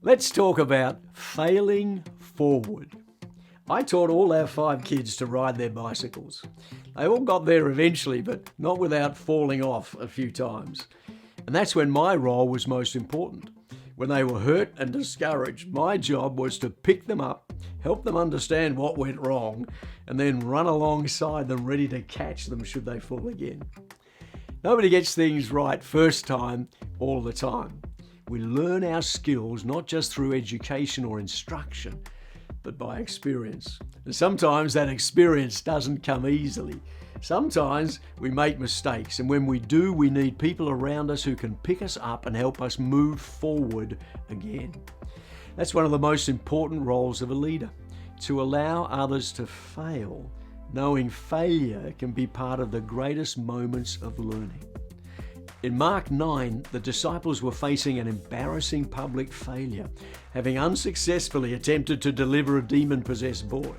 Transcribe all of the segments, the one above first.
Let's talk about failing forward. I taught all our 5 kids to ride their bicycles. They all got there eventually, but not without falling off a few times. And that's when my role was most important. When they were hurt and discouraged, my job was to pick them up, help them understand what went wrong, and then run alongside them ready to catch them should they fall again. Nobody gets things right first time all the time. We learn our skills not just through education or instruction, but by experience. And sometimes that experience doesn't come easily. Sometimes we make mistakes, and when we do, we need people around us who can pick us up and help us move forward again. That's one of the most important roles of a leader, to allow others to fail, knowing failure can be part of the greatest moments of learning. In Mark 9, the disciples were facing an embarrassing public failure, having unsuccessfully attempted to deliver a demon-possessed boy.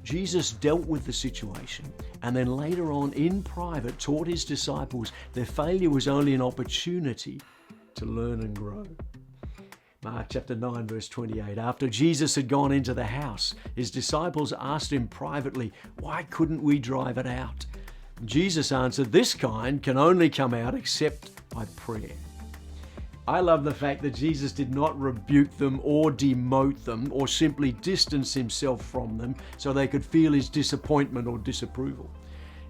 Jesus dealt with the situation and then later on in private taught his disciples their failure was only an opportunity to learn and grow. Mark chapter 9 verse 28, after Jesus had gone into the house, his disciples asked him privately, "Why couldn't we drive it out?" Jesus answered, "This kind can only come out except by prayer." I love the fact that Jesus did not rebuke them or demote them or simply distance himself from them so they could feel his disappointment or disapproval.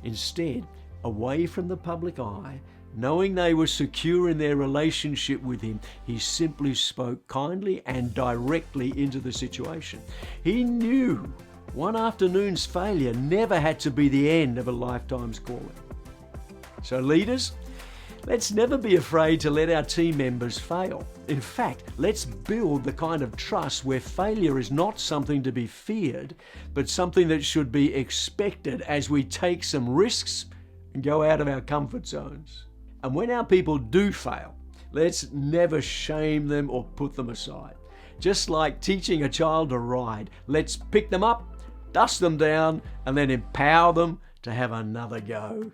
Instead, away from the public eye, knowing they were secure in their relationship with him, he simply spoke kindly and directly into the situation. He knew one afternoon's failure never had to be the end of a lifetime's calling. So leaders, let's never be afraid to let our team members fail. In fact, let's build the kind of trust where failure is not something to be feared, but something that should be expected as we take some risks and go out of our comfort zones. And when our people do fail, let's never shame them or put them aside. Just like teaching a child to ride, let's pick them up, dust them down, and then empower them to have another go.